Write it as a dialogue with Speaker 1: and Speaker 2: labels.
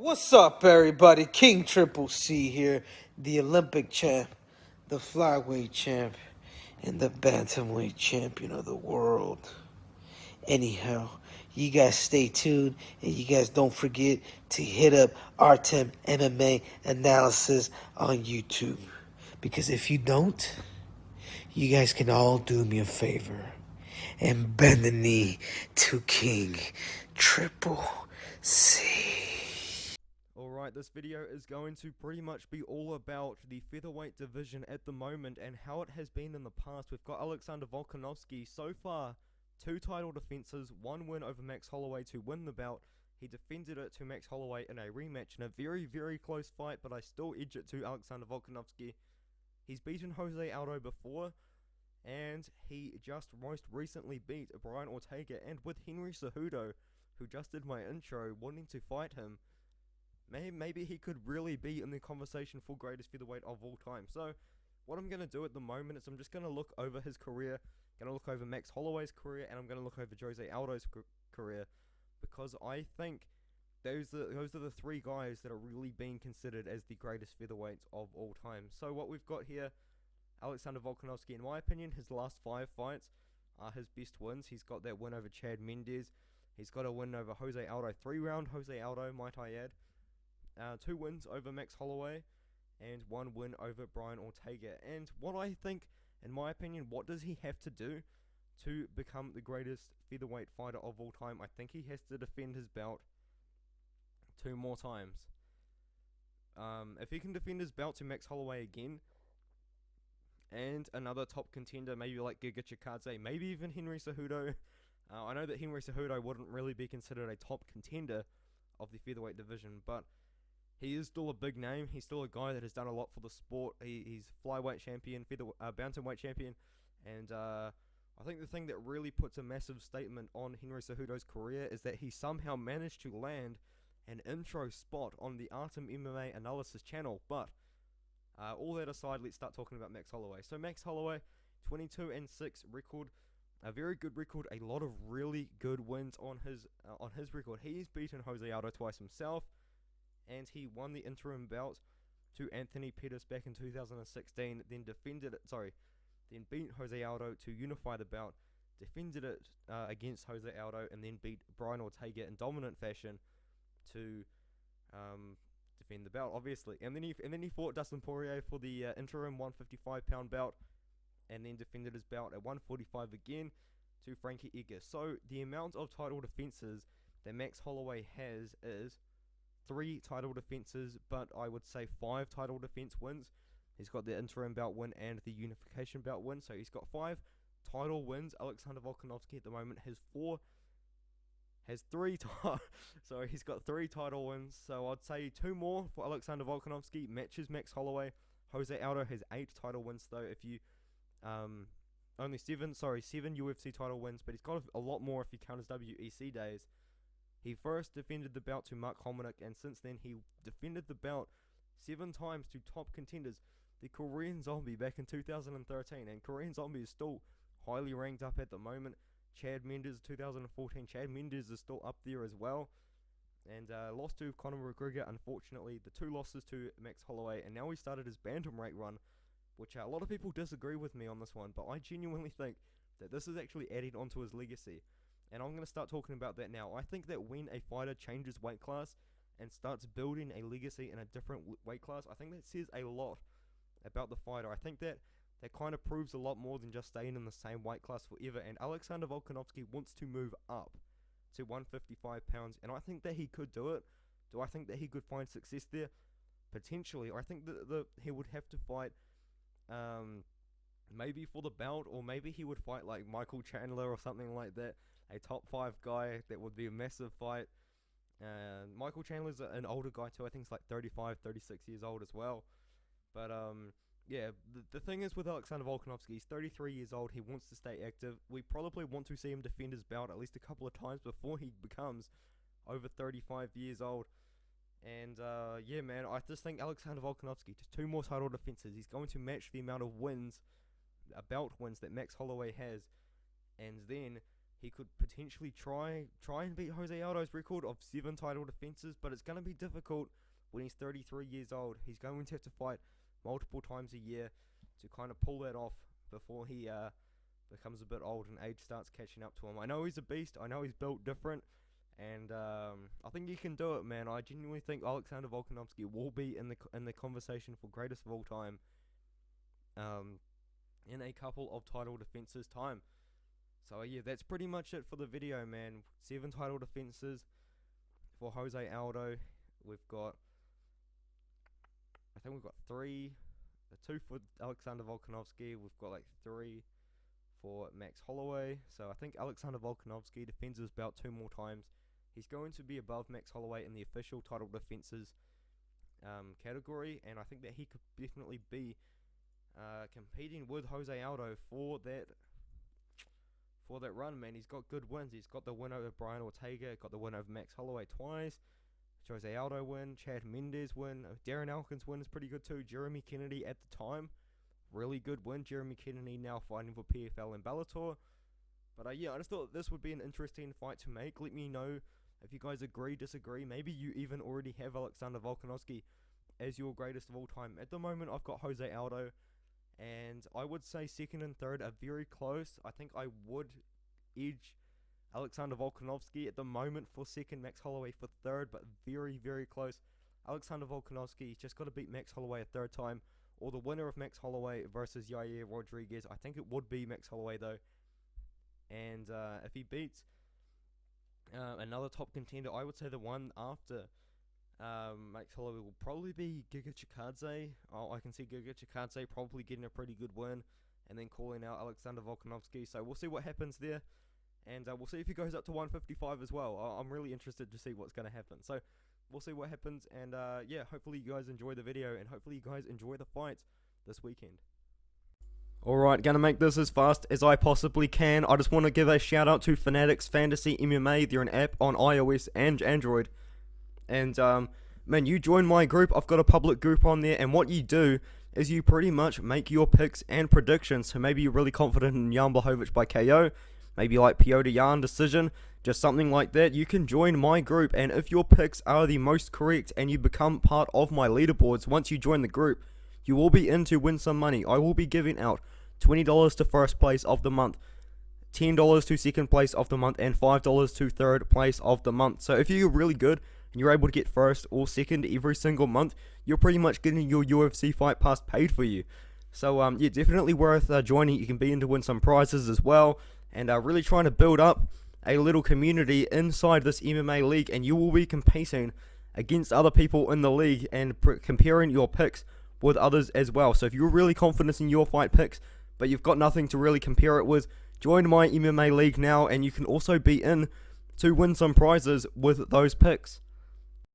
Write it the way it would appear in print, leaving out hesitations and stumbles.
Speaker 1: What's up, everybody? King Triple C here, the Olympic champ, the flyweight champ, and the bantamweight champion of the world. Anyhow, you guys stay tuned, and you guys don't forget to hit up Artem MMA Analysis on YouTube. Because if you don't, you guys can all do me a favor and bend the knee to King Triple C.
Speaker 2: Alright, this video is going to pretty much be all about the featherweight division at the moment and how it has been in the past. We've got Alexander Volkanovski so far, 2 title defenses, 1 win over Max Holloway to win the bout. He defended it to Max Holloway in a rematch in a very, very close fight, but I still edge it to Alexander Volkanovski. He's beaten Jose Aldo before, and he just most recently beat Brian Ortega, and with Henry Cejudo, who just did my intro, wanting to fight him, maybe he could really be in the conversation for greatest featherweight of all time. So what I'm going to do at the moment is I'm just going to look over his career, going to look over Max Holloway's career, and I'm going to look over Jose Aldo's career, because I think those are the 3 guys that are really being considered as the greatest featherweights of all time. So what we've got here, Alexander Volkanovski, in my opinion, his last 5 fights are his best wins. He's got that win over Chad Mendes. He's got a win over Jose Aldo, 3-round Jose Aldo, might I add. 2 wins over Max Holloway, and 1 win over Brian Ortega. And what I think, in my opinion, what does he have to do to become the greatest featherweight fighter of all time? I think he has to defend his belt 2 more times. If he can defend his belt to Max Holloway again, and another top contender, maybe like Giga Chikadze, maybe even Henry Cejudo. I know that Henry Cejudo wouldn't really be considered a top contender of the featherweight division, but he is still a big name. He's still a guy that has done a lot for the sport. He's flyweight champion, bantamweight champion, and I think the thing that really puts a massive statement on Henry Cejudo's career is that he somehow managed to land an intro spot on the Artem MMA Analysis channel. But all that aside, let's start talking about Max Holloway. So Max Holloway, 22-6 record, a very good record, a lot of really good wins on his record. He's beaten Jose Aldo twice himself, and he won the interim bout to Anthony Pettis back in 2016, then beat Jose Aldo to unify the bout, defended it against Jose Aldo, and then beat Brian Ortega in dominant fashion to defend the belt, obviously. And then he fought Dustin Poirier for the interim 155-pound bout, and then defended his belt at 145 again to Frankie Edgar. So the amount of title defenses that Max Holloway has is 3 title defenses, but I would say 5 title defense wins. He's got the interim belt win and the unification belt win, so he's got 5 title wins. Alexander Volkanovski at the moment has 3 sorry, he's got 3 title wins, so I'd say 2 more for Alexander Volkanovski matches Max Holloway. Jose Aldo has 8 title wins though. If you only 7 UFC title wins, but he's got a lot more if you count his WEC days. He first defended the belt to Mark Hominick, and since then he defended the belt 7 times to top contenders. The Korean Zombie back in 2013, and Korean Zombie is still highly ranked up at the moment. Chad Mendes 2014, Chad Mendes is still up there as well. And lost to Conor McGregor, unfortunately. The 2 losses to Max Holloway, and now he started his bantamweight run, which a lot of people disagree with me on this one, but I genuinely think that this is actually adding onto his legacy. And I'm going to start talking about that now. I think that when a fighter changes weight class and starts building a legacy in a different weight class, I think that says a lot about the fighter. I think that kind of proves a lot more than just staying in the same weight class forever. And Alexander Volkanovski wants to move up to 155 pounds, and I think that he could do it. Do I think that he could find success there? Potentially. I think that he would have to fight maybe for the belt, or maybe he would fight like Michael Chandler or something like that. A top 5 guy. That would be a massive fight. Michael Chandler's an older guy too. I think he's like 35, 36 years old as well. But yeah, the thing is with Alexander Volkanovski, he's 33 years old. He wants to stay active. We probably want to see him defend his belt at least a couple of times before he becomes over 35 years old. And yeah, man, I just think Alexander Volkanovski, just 2 more title defenses, he's going to match the amount of wins, belt wins, that Max Holloway has. And then he could potentially try and beat Jose Aldo's record of 7 title defenses, but it's going to be difficult when he's 33 years old. He's going to have to fight multiple times a year to kind of pull that off before he becomes a bit old and age starts catching up to him. I know he's a beast. I know he's built different, and I think he can do it, man. I genuinely think Alexander Volkanovski will be in the conversation for greatest of all time in a couple of title defenses time. So yeah, that's pretty much it for the video, man. 7 title defenses for Jose Aldo. I think we've got 3, 2 for Alexander Volkanovski. We've got like 3 for Max Holloway. So I think Alexander Volkanovski defends his belt 2 more times. He's going to be above Max Holloway in the official title defenses category, and I think that he could definitely be competing with Jose Aldo for that run, man. He's got good wins. He's got the win over Brian Ortega, got the win over Max Holloway twice, Jose Aldo win, Chad Mendes win, Darren Elkins win is pretty good too. Jeremy Kennedy at the time, really good win. Jeremy Kennedy now fighting for PFL and Bellator. But yeah, I just thought this would be an interesting fight to make. Let me know if you guys agree, disagree. Maybe you even already have Alexander Volkanovski as your greatest of all time. At the moment, I've got Jose Aldo, and I would say second and third are very close. I think I would edge Alexander Volkanovski at the moment for second, Max Holloway for third, but very, very close. Alexander Volkanovski just got to beat Max Holloway a third time, or the winner of Max Holloway versus Yair Rodriguez. I think it would be Max Holloway though. And if he beats another top contender, I would say the one after Max Holloway will probably be Giga Chikadze. I can see Giga Chikadze probably getting a pretty good win and then calling out Alexander Volkanovski. So we'll see what happens there. And we'll see if he goes up to 155 as well. I'm really interested to see what's going to happen. So we'll see what happens. And yeah, hopefully you guys enjoy the video. And hopefully you guys enjoy the fights this weekend. Alright, gonna make this as fast as I possibly can. I just want to give a shout out to Fanatics Fantasy MMA. They're an app on iOS and Android. And man, you join my group. I've got a public group on there. And what you do is you pretty much make your picks and predictions. So maybe you're really confident in Jan Blachowicz by KO. Maybe like Piotr Jan decision, just something like that. You can join my group, and if your picks are the most correct and you become part of my leaderboards, once you join the group, you will be in to win some money. I will be giving out $20 to first place of the month, $10 to second place of the month, and $5 to third place of the month. So if you're really good and you're able to get first or second every single month, you're pretty much getting your UFC Fight Pass paid for you. So yeah, definitely worth joining. You can be in to win some prizes as well. And really trying to build up a little community inside this MMA league, and you will be competing against other people in the league and comparing your picks with others as well. So if you're really confident in your fight picks, but you've got nothing to really compare it with, join my MMA league now, and you can also be in to win some prizes with those picks.